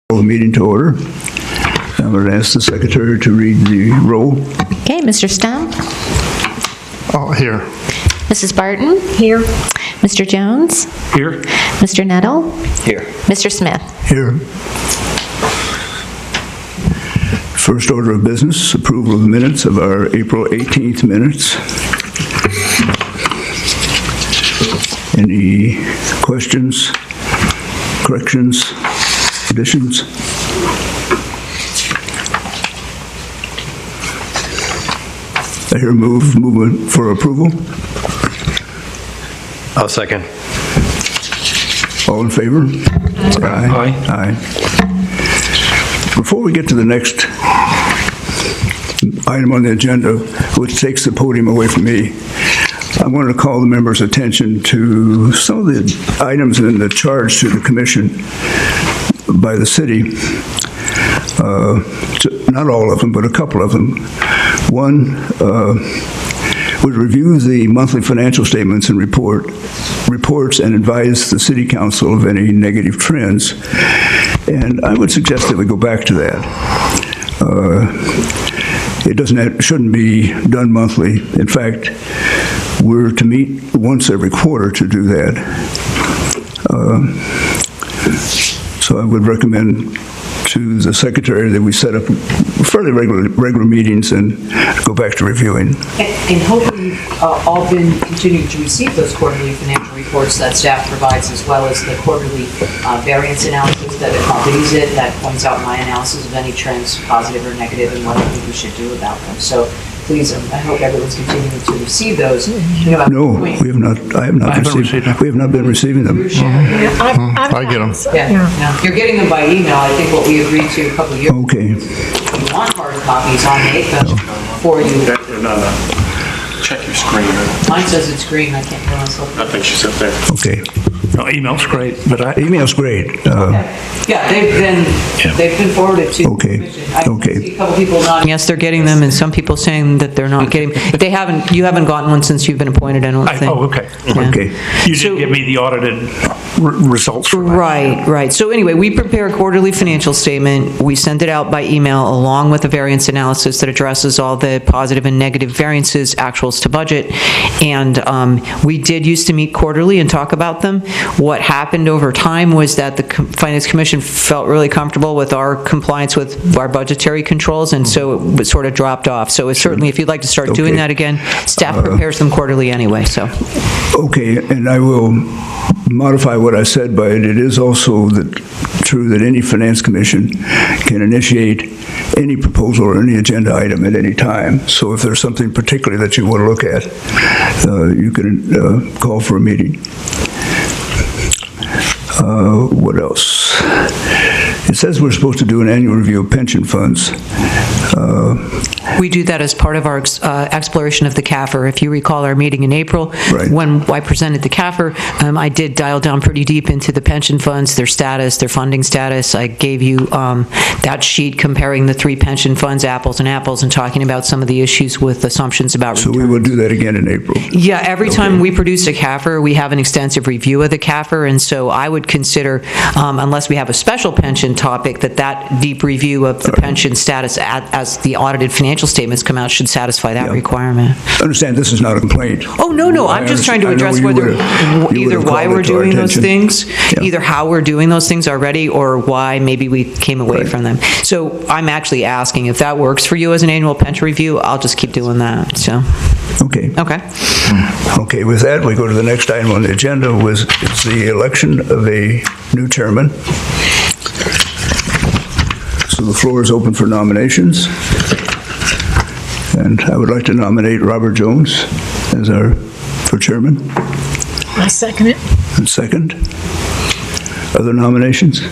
Call the meeting to order. I'm going to ask the secretary to read the roll. Okay, Mr. Stump. Oh, here. Mrs. Barton. Here. Mr. Jones. Here. Mr. Nettle. Here. Mr. Smith. Here. First order of business, approval of the minutes of our April 18th minutes. Any questions, corrections, additions? I hear movement for approval. I'll second. All in favor? Aye. Aye. Before we get to the next item on the agenda, which takes the podium away from me, I wanted to call the members' attention to some of the items in the charge to the commission by the city. Not all of them, but a couple of them. One would review the monthly financial statements and reports and advise the city council of any negative trends. And I would suggest that we go back to that. It shouldn't be done monthly. In fact, we're to meet once every quarter to do that. So I would recommend to the secretary that we set up fairly regular meetings and go back to reviewing. And hopefully you've all been continuing to receive those quarterly financial reports that staff provides, as well as the quarterly variance analysis that accompanies it, that points out my analysis of any trends, positive or negative, and what I think we should do about them. So please, I hope everyone's continuing to receive those. No, we have not. I have not received them. We have not been receiving them. I get them. Yeah. You're getting them by email. I think what we agreed to a couple of years ago. Okay. If you want hard copies, I'll make them for you. No. Check your screen. Mine says it's green. I can't hear myself. I think she's up there. Okay. No, email's great, but Email's great. Yeah, they've been forwarded to. Okay. The commission. I Okay. see a couple people nodding. Yes, they're getting them, and some people saying that they're not getting. If they haven't, you haven't gotten one since you've been appointed. I don't think. oh, okay. Yeah. Okay. You didn't give me the audited results for that. Right. So anyway, we prepare a quarterly financial statement. We send it out by email along with a variance analysis that addresses all the positive and negative variances, actuals to budget. And we did used to meet quarterly and talk about them. What happened over time was that the Finance Commission felt really comfortable with our compliance with our budgetary controls, and so it sort of dropped off. So it's certainly, if you'd like to start doing that again, staff prepares them quarterly anyway, so. Okay, and I will modify what I said by it. It is also true that any finance commission can initiate any proposal or any agenda item at any time. So if there's something particularly that you want to look at, you can call for a meeting. What else? It says we're supposed to do an annual review of pension funds. We do that as part of our exploration of the CAFR. If you recall our meeting in April, right, when I presented the CAFR, I did dial down pretty deep into the pension funds, their status, their funding status. I gave you that sheet comparing the three pension funds, apples and apples, and talking about some of the issues with assumptions about returns. So we will do that again in April? Yeah, every time we produce a CAFR, we have an extensive review of the CAFR, and so I would consider, unless we have a special pension topic, that deep review of the pension status as the audited financial statements come out should satisfy that requirement. Understand this is not a complaint. Oh, no, I'm just trying to address either why we're doing those things, either how we're doing those things already, or why maybe we came away from them. So I'm actually asking if that works for you as an annual pension review, I'll just keep doing that, so. Okay. Okay. Okay, with that, we go to the next item on the agenda, it's the election of a new chairman. So the floor is open for nominations. And I would like to nominate Robert Jones as for chairman. I second it. And second. Other nominations?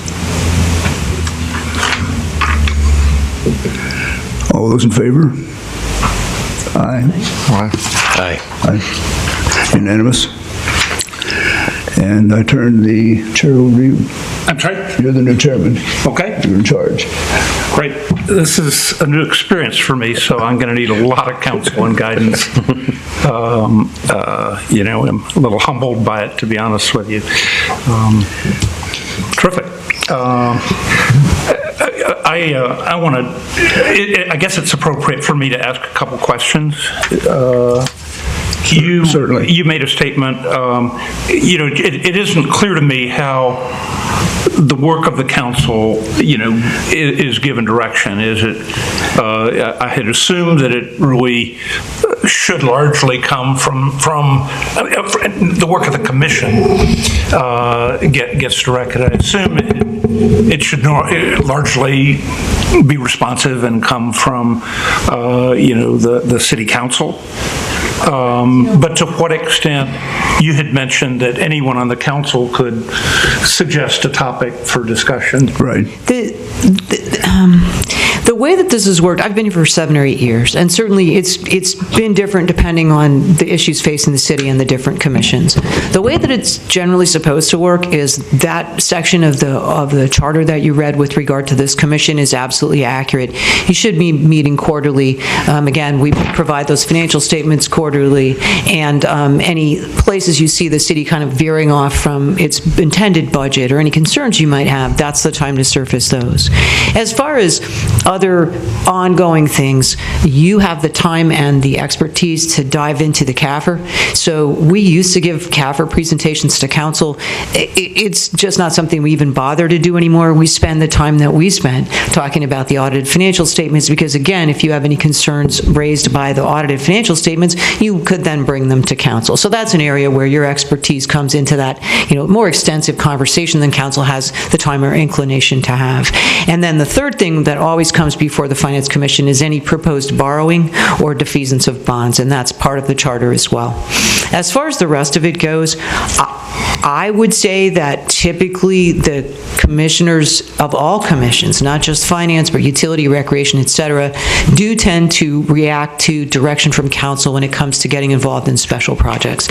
All those in favor? Aye. Aye. Aye. Unanimous. And I turn the chair over to you. I'm sorry? You're the new chairman. Okay. You're in charge. Great. This is a new experience for me, so I'm going to need a lot of counsel and guidance. I'm a little humbled by it, to be honest with you. Terrific. I want to, I guess it's appropriate for me to ask a couple questions. Certainly. You made a statement, it isn't clear to me how the work of the council, is given direction. Is it, I had assumed that it really should largely come from the work of the commission gets directed. I assume it should largely be responsive and come from, the city council. But to what extent, you had mentioned that anyone on the council could suggest a topic for discussion. Right. The way that this has worked, I've been here for 7 or 8 years, and certainly it's been different depending on the issues facing the city and the different commissions. The way that it's generally supposed to work is that section of the charter that you read with regard to this commission is absolutely accurate. You should be meeting quarterly. Again, we provide those financial statements quarterly, and any places you see the city kind of veering off from its intended budget or any concerns you might have, that's the time to surface those. As far as other ongoing things, you have the time and the expertise to dive into the CAFR. So we used to give CAFR presentations to council. It's just not something we even bother to do anymore. We spend the time that we spent talking about the audited financial statements because, again, if you have any concerns raised by the audited financial statements, you could then bring them to council. So that's an area where your expertise comes into that, more extensive conversation than council has the time or inclination to have. And then the third thing that always comes before the Finance Commission is any proposed borrowing or defeasance of bonds, and that's part of the charter as well. As far as the rest of it goes, I would say that typically the commissioners of all commissions, not just finance, but utility, recreation, et cetera, do tend to react to direction from council when it comes to getting involved in special projects.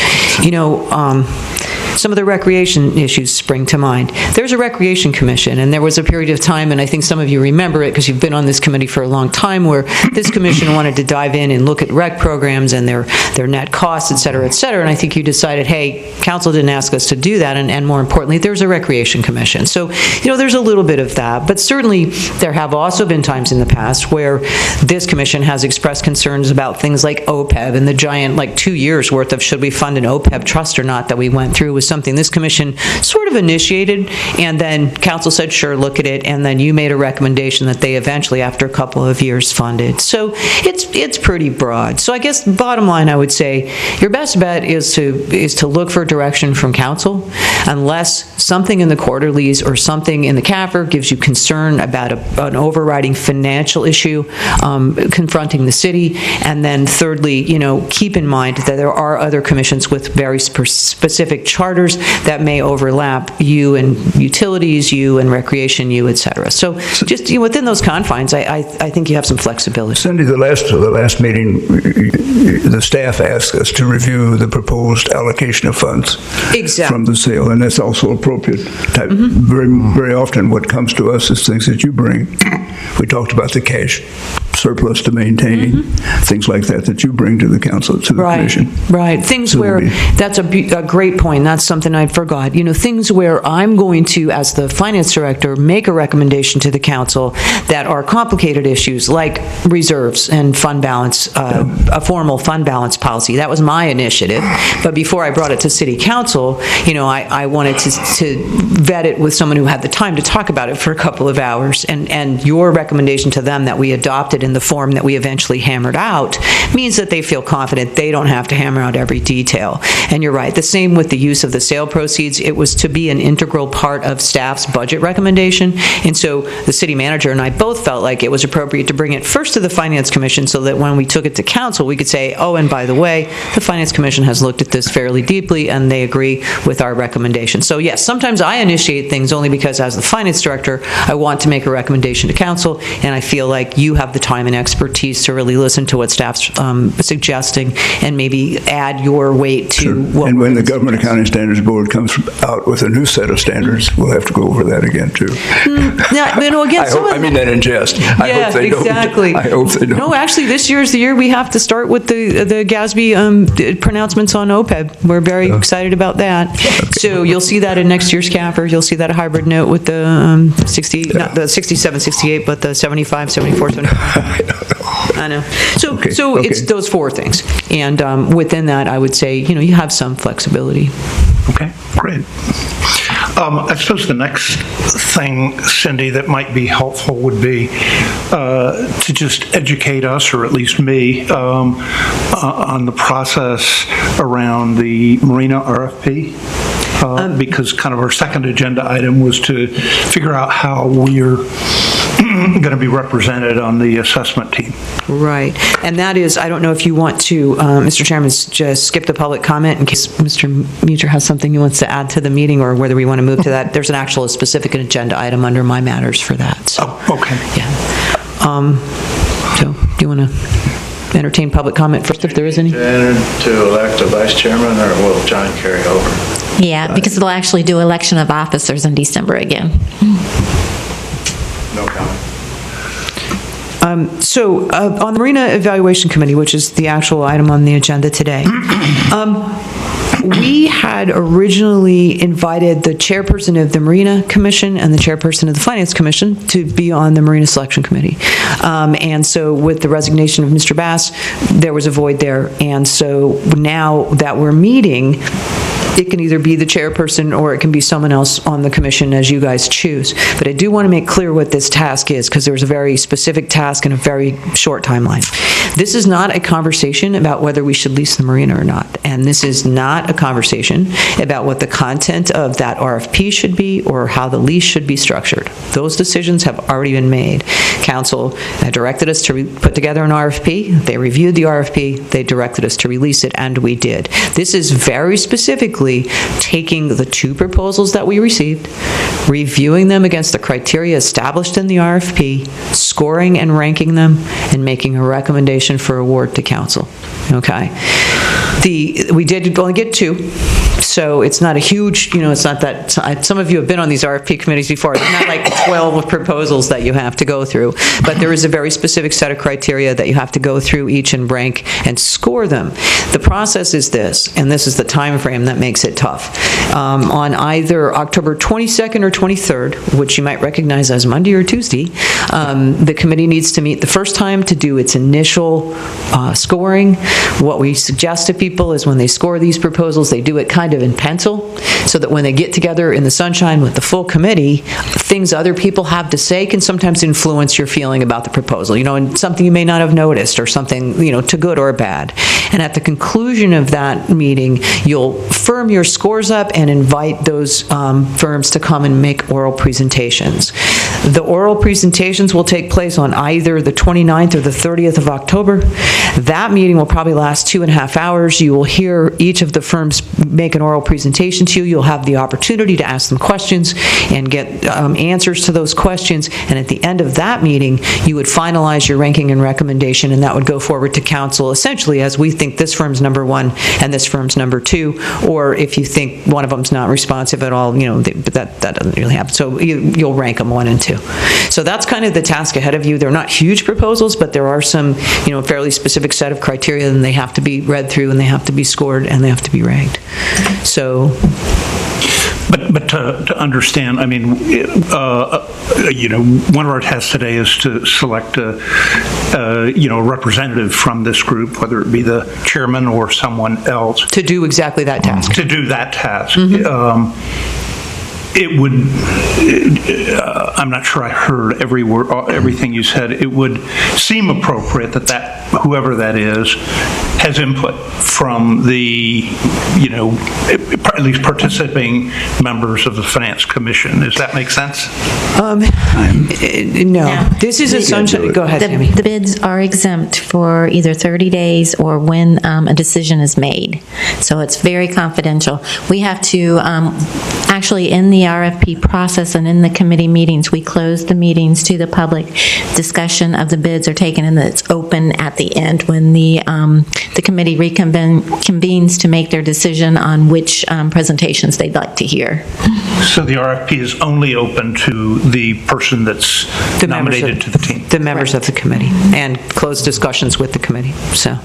Some of the recreation issues spring to mind. There's a recreation commission, and there was a period of time, and I think some of you remember it because you've been on this committee for a long time, where this commission wanted to dive in and look at rec programs and their net costs, et cetera, and I think you decided, hey, council didn't ask us to do that, and more importantly, there's a recreation commission. So, there's a little bit of that, but certainly there have also been times in the past where this commission has expressed concerns about things like OPEB and the giant, 2 years worth of should we fund an OPEB trust or not that we went through was something this commission sort of initiated, and then council said, sure, look at it, and then you made a recommendation that they eventually, after a couple of years, funded. So it's pretty broad. So I guess bottom line, I would say your best bet is to look for direction from council, unless something in the quarterlies or something in the CAFR gives you concern about an overriding financial issue confronting the city. And then thirdly, keep in mind that there are other commissions with very specific charters that may overlap, you and utilities, you and recreation, you, et cetera. So just within those confines, I think you have some flexibility. Cindy, the last meeting, the staff asked us to review the proposed allocation of funds from the sale, and that's also appropriate. Very, very often what comes to us is things that you bring. We talked about the cash surplus to maintain, things like that you bring to the council, to the commission. Right, things where, that's a great point, that's something I forgot. Things where I'm going to, as the finance director, make a recommendation to the council that are complicated issues like reserves and fund balance, a formal fund balance policy. That was my initiative, but before I brought it to city council, I wanted to vet it with someone who had the time to talk about it for a couple of hours, and your recommendation to them that we adopted in the form that we eventually hammered out means that they feel confident they don't have to hammer out every detail. And you're right, the same with the use of the sale proceeds. It was to be an integral part of staff's budget recommendation, and so the city manager and I both felt like it was appropriate to bring it first to the Finance Commission so that when we took it to council, we could say, oh, and by the way, the Finance Commission has looked at this fairly deeply and they agree with our recommendation. So yes, sometimes I initiate things only because as the finance director, I want to make a recommendation to council, and I feel like you have the time and expertise to really listen to what staff's suggesting and maybe add your weight to what. And when the government accounting standards Standards Board comes out with a new set of standards, we'll have to go over that again, too. Yeah, again, I mean that in jest. I Yeah, hope they don't. exactly. I hope they don't. No, actually, this year's the year we have to start with the GASB pronouncements on OPEB. We're very excited about that. So you'll see that in next year's CAFR. You'll see that a hybrid note with the not the 67, 68, but the 75, 74, 75. I know. So Okay. it's those four things. And within that, I would say, you have some flexibility. Okay, great. I suppose the next thing, Cindy, that might be helpful would be to just educate us, or at least me, on the process around the marina RFP. Because kind of our second agenda item was to figure out how we're going to be represented on the assessment team. Right. And that is, I don't know if you want to, Mr. Chairman, just skip the public comment in case Mr. Muecher has something he wants to add to the meeting, or whether we want to move to that. There's an actual specific agenda item under my matters for that. So, okay. Yeah. So, do you want to entertain public comment first, if there is any? To elect a vice chairman, or will John carry over? Yeah, because they'll actually do election of officers in December again. No comment. So, on the Marina Evaluation Committee, which is the actual item on the agenda today, we had originally invited the chairperson of the Marina Commission and the chairperson of the Finance Commission to be on the Marina Selection Committee. And so with the resignation of Mr. Bass, there was a void there. And so now that we're meeting, it can either be the chairperson or it can be someone else on the commission, as you guys choose. But I do want to make clear what this task is, because there's a very specific task and a very short timeline. This is not a conversation about whether we should lease the marina or not. And this is not a conversation about what the content of that RFP should be or how the lease should be structured. Those decisions have already been made. Council directed us to put together an RFP. They reviewed the RFP. They directed us to release it, and we did. This is very specifically taking the two proposals that we received, reviewing them against the criteria established in the RFP, scoring and ranking them, and making a recommendation for award to council. Okay? We did only get two, so it's not a huge, it's not that, some of you have been on these RFP committees before. It's not like 12 proposals that you have to go through, but there is a very specific set of criteria that you have to go through each and rank and score them. The process is this, and this is the time frame that makes it tough. On either October 22nd or 23rd, which you might recognize as Monday or Tuesday, the committee needs to meet the first time to do its initial scoring. What we suggest to people is when they score these proposals, they do it kind of in pencil, so that when they get together in the sunshine with the full committee, things other people have to say can sometimes influence your feeling about the proposal, and something you may not have noticed, or something, to good or bad. And at the conclusion of that meeting, you'll firm your scores up and invite those firms to come and make oral presentations. The oral presentations will take place on either the 29th or the 30th of October. That meeting will probably last 2.5 hours. You will hear each of the firms make an oral presentation to you. You'll have the opportunity to ask them questions and get answers to those questions. And at the end of that meeting, you would finalize your ranking and recommendation, and that would go forward to council, essentially, as we think this firm's number one and this firm's number two, or if you think one of them's not responsive at all, that doesn't really happen. So you'll rank them 1 and 2. So that's kind of the task ahead of you. They're not huge proposals, but there are some, fairly specific set of criteria, and they have to be read through, and they have to be scored, and they have to be ranked. So. But to understand, one of our tasks today is to select a representative from this group, whether it be the chairman or someone else. To do exactly that task. To do that task. Mm-hmm. It would, I'm not sure I heard every word, everything you said. It would seem appropriate that whoever that is has input from the, at least participating members of the Finance Commission. Does that make sense? No. This is a sunshine. Go ahead, Tammy. The bids are exempt for either 30 days or when a decision is made. So it's very confidential. We have to, actually in the the RFP process and in the committee meetings, we close the meetings to the public. Discussion of the bids are taken, and it's open at the end when the committee reconvenes to make their decision on which presentations they'd like to hear. So the RFP is only open to the person that's nominated to the team? The members of the committee, and closed discussions with the committee, so.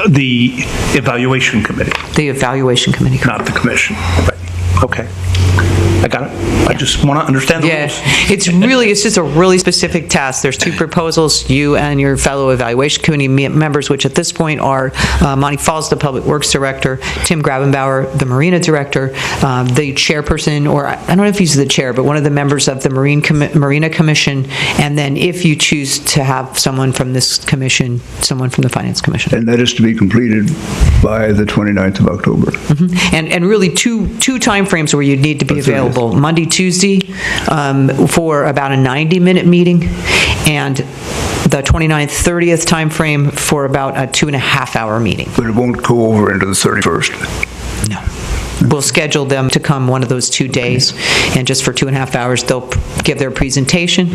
The evaluation committee, The evaluation committee. not the commission. Right. Okay. I got it. I just want to understand the Yeah, rules. it's just a really specific task. There's two proposals, you and your fellow evaluation committee members, which at this point are Monty Falls, the Public Works Director, Tim Grabenbauer, the Marina Director, the chairperson, or I don't know if he's the chair, but one of the members of the Marina Commission, and then if you choose to have someone from this commission, someone from the Finance Commission. And that is to be completed by the 29th of October. And really two timeframes where you'd need to be available. Monday, Tuesday, for about a 90-minute meeting, and the 29th, 30th timeframe for about a 2.5-hour meeting. But it won't go over into the 31st. No. We'll schedule them to come one of those 2 days, and just for 2.5 hours, they'll give their presentation,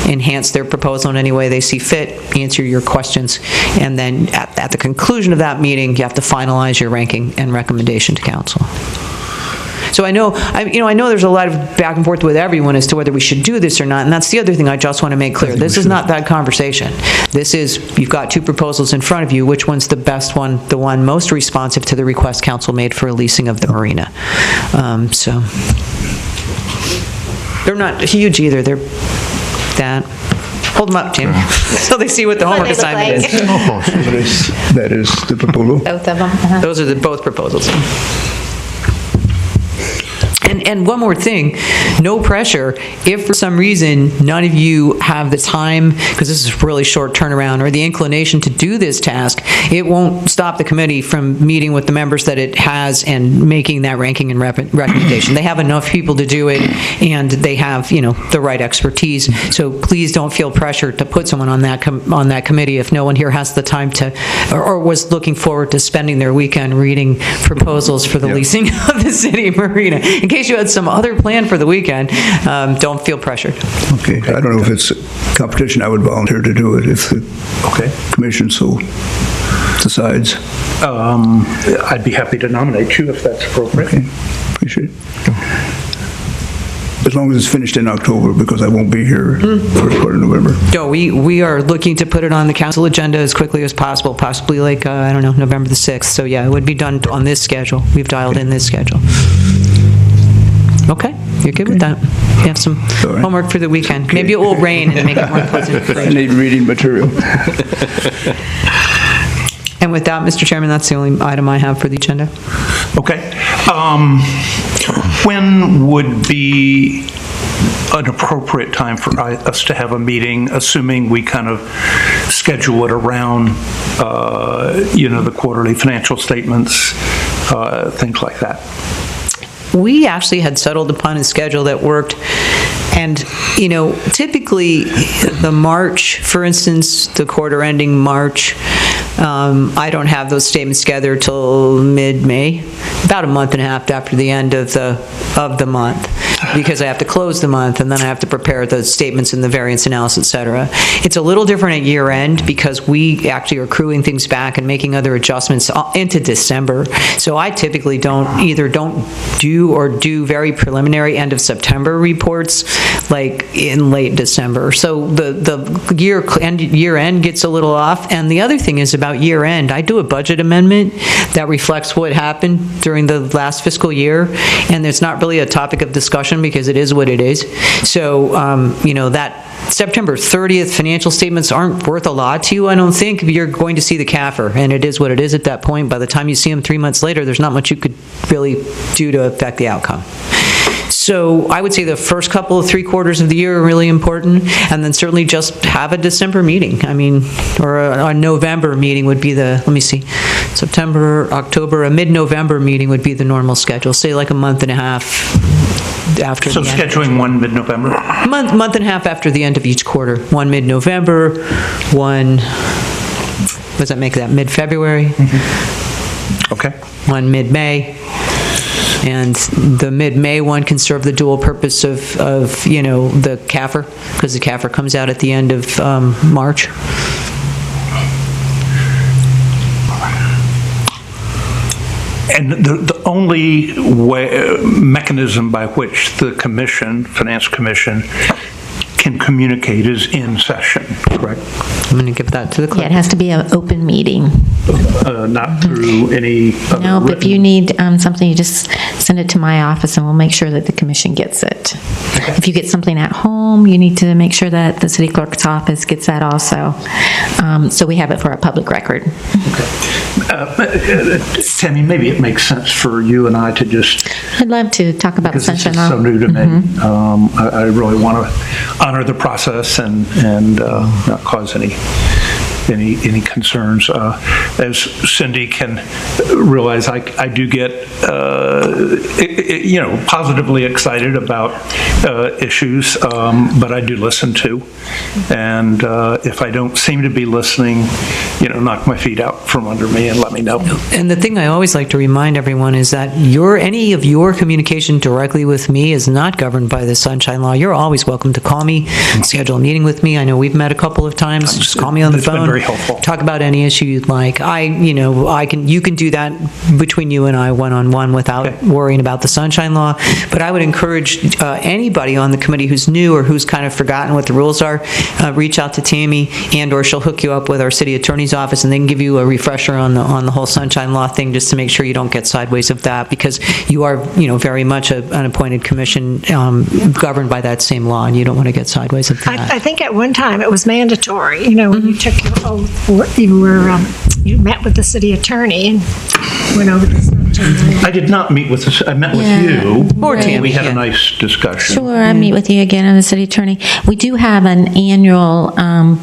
enhance their proposal in any way they see fit, answer your questions, and then at the conclusion of that meeting, you have to finalize your ranking and recommendation to council. So I know there's a lot of back and forth with everyone as to whether we should do this or not, and that's the other thing I just want to make clear. This is not that conversation. This is, you've got two proposals in front of you, which one's the best one, the one most responsive to the request council made for a leasing of the marina. So, they're not huge either, they're that. Hold them up, Jamie, so they see what the homework What they look assignment like. is. That is the proposal. Both of them? Those are both proposals. And one more thing, no pressure. If for some reason none of you have the time, because this is a really short turnaround, or the inclination to do this task, it won't stop the committee from meeting with the members that it has and making that ranking and recommendation. They have enough people to do it, and they have, the right expertise. So please don't feel pressured to put someone on that committee if no one here has the time to, or was looking forward to spending their weekend reading proposals for the leasing of the city marina. In case you had some other plan for the weekend, don't feel pressured. Okay. I don't know if it's a competition. I would volunteer to do it if the commission so decides. I'd be happy to nominate you if that's appropriate. Okay. Appreciate it. As long as it's finished in October, because I won't be here first part of November. No, we are looking to put it on the council agenda as quickly as possible, possibly like, November the 6th. So yeah, it would be done on this schedule. We've dialed in this schedule. Okay, you're good with that. You have some homework for the weekend. Maybe it will rain and make it more pleasant for I you. need reading material. And with that, Mr. Chairman, that's the only item I have for the agenda. Okay. When would be an appropriate time for us to have a meeting, assuming we kind of schedule it around, the quarterly financial statements, things like that? We actually had settled upon a schedule that worked, and, typically the March, for instance, the quarter ending March, I don't have those statements together till mid-May, about a month and a half after the end of the month, because I have to close the month, and then I have to prepare the statements and the variance analysis, et cetera. It's a little different at year end because we actually are accruing things back and making other adjustments into December. So I typically don't do very preliminary end of September reports like in late December. So the year end gets a little off. And the other thing is about year end, I do a budget amendment that reflects what happened during the last fiscal year, and it's not really a topic of discussion because it is what it is. So, that September 30th financial statements aren't worth a lot to you, I don't think. You're going to see the CAFR, and it is what it is at that point. By the time you see them 3 months later, there's not much you could really do to affect the outcome. So I would say the first couple of 3 quarters of the year are really important, and then certainly just have a December meeting. Or a November meeting would be September, October, a mid-November meeting would be the normal schedule, say like a month and a half after So the end. scheduling one mid-November? Month and a half after the end of each quarter. One mid-November, one, what does that make that, mid-February? Okay. One mid-May, And the mid-May one can serve the dual purpose of the CAFR, because the CAFR comes out at the end of March. And the only mechanism by which the Finance Commission, can communicate is in session, correct? I'm going to give that to the clerk. Yeah, it has to be an open meeting. Not through any other No, but if written- you need something, you just send it to my office and we'll make sure that the commission gets it. If you get something at home, you need to make sure that the city clerk's office gets that also. So we have it for our public record. Tammy, maybe it makes sense for you and I to just, I'd love to talk about the because this sunshine is law. so new to me, I really want to honor the process and not cause any concerns. As Cindy can realize, I do get, positively excited about issues, but I do listen too. And if I don't seem to be listening, knock my feet out from under me and let me know. And the thing I always like to remind everyone is that any of your communication directly with me is not governed by the Sunshine Law. You're always welcome to call me, schedule a meeting with me. I know we've met a couple of times. Just call me on the It's phone. been very helpful. Talk about any issue you'd like. You can do that between you and I one-on-one without worrying about the Sunshine Law. But I would encourage anybody on the committee who's new or who's kind of forgotten what the rules are, reach out to Tammy, and/or she'll hook you up with our city attorney's office, and they can give you a refresher on the whole Sunshine Law thing, just to make sure you don't get sideways of that, because you are very much an appointed commission governed by that same law, and you don't want to get sideways of that. I think at one time it was mandatory, when you took your oath, you met with the city attorney and went over the sunshine law. I did not meet with I met with Yeah. you. Or Tammy, We had yeah. a nice discussion. Sure, I'll meet with you again on the city attorney. We do have an annual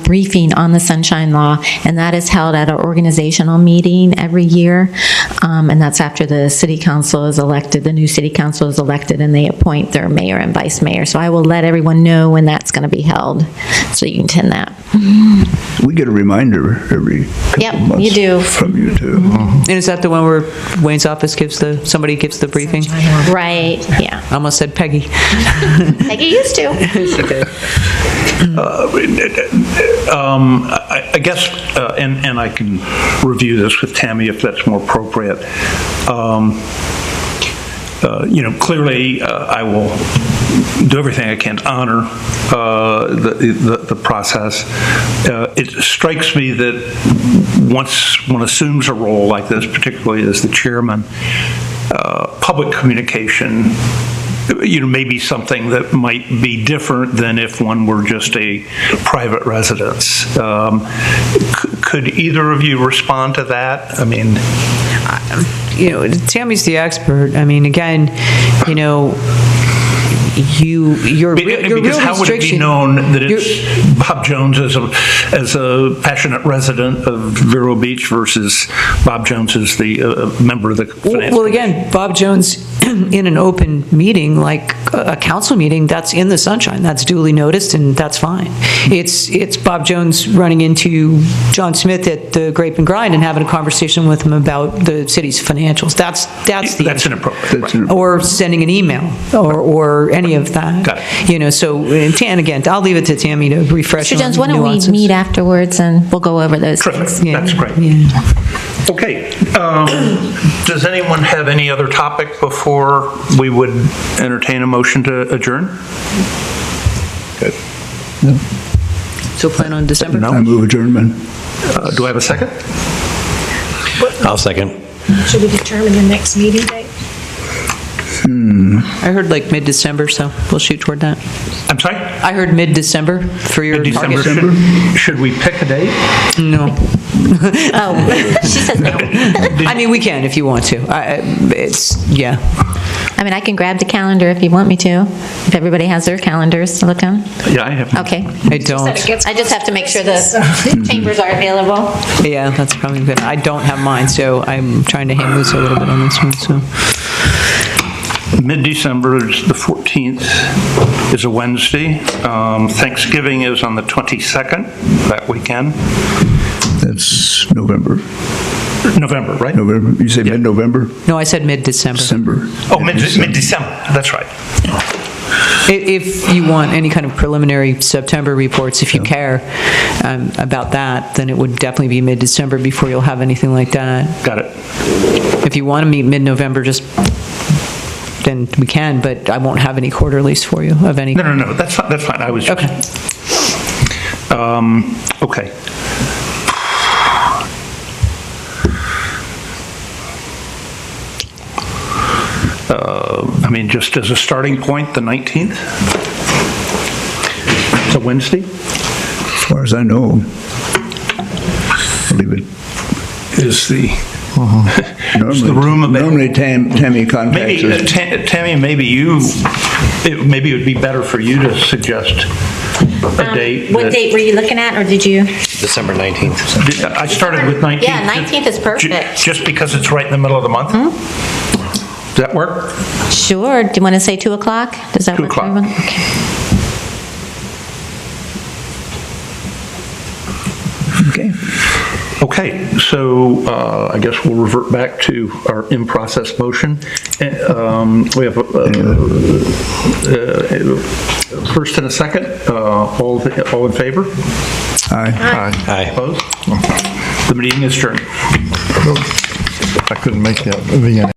briefing on the Sunshine Law, and that is held at our organizational meeting every year. And that's after the city council is elected, the new city council is elected, and they appoint their mayor and vice mayor. So I will let everyone know when that's going to be held, so you can attend that. We get a reminder every couple Yep, of months. you do. From you, too. And is that the one where Wayne's office somebody gives the briefing? Right, yeah. I almost said Peggy. Like you used to. I guess, and I can review this with Tammy if that's more appropriate. Clearly, I will do everything I can to honor the process. It strikes me that once one assumes a role like this, particularly as the chairman, public communication may be something that might be different than if one were just a private residence. Could either of you respond to that? I mean, Tammy's the expert. I mean, again, your because real how would it be restriction- known that it's Bob Jones as a passionate resident of Vero Beach versus Bob Jones as the member of the finance? Well, again, Bob Jones in an open meeting, like a council meeting, that's in the sunshine. That's duly noticed, and that's fine. It's Bob Jones running into John Smith at the Grape and Grind and having a conversation with him about the city's financials. That's the That's issue. inappropriate. Or sending an email, or any of that. Got it. So, and again, I'll leave it to Tammy to refresh Mr. on Jones, why don't we nuances. meet afterwards and we'll go over those things. Terrific. That's great. Yeah. Okay. Does anyone have any other topic before we would entertain a motion to adjourn? Good. So plan on December? No. I move adjournment. Do I have a second? I'll second. Should we determine the next meeting date? I heard like mid-December, so we'll shoot toward that. I'm sorry? I heard mid-December for your December. target. Should we pick a date? No. Oh, she says no. I mean, we can if you want to. Yeah. I mean, I can grab the calendar if you want me to, if everybody has their calendars to look on. Yeah, I have. Okay. I don't. I just have to make sure the chambers are available. Yeah, that's probably good. I don't have mine, so I'm trying to hang loose a little bit on this one, so. Mid-December is the 14th, is a Wednesday. Thanksgiving is on the 22nd, that weekend. That's November. November, right? November, you say mid-November? No, I said mid-December. December. Oh, mid-December, that's right. If you want any kind of preliminary September reports, if you care about that, then it would definitely be mid-December before you'll have anything like that. Got it. If you want to meet mid-November, then we can, but I won't have any quarterlies for you of any. No, that's fine, I was just. Okay. Okay. I mean, just as a starting point, the 19th? It's a Wednesday? As far as I know, I believe it Is the, normally, the room available? normally Tammy contacts Maybe, us. Tammy, maybe it would be better for you to suggest a date. What date were you looking at, or did you? December 19th. I started with 19th. Yeah, 19th is perfect. Just because it's right in the middle of the month? Does that work? Sure. Do you want to say 2 o'clock? Does that 2 work for o'clock. everyone? Okay. Okay. Okay, so I guess we'll revert back to our in-process motion. We have a first and a second. All in favor? Aye. Aye. Opposed? The meeting is adjourned. I couldn't make that.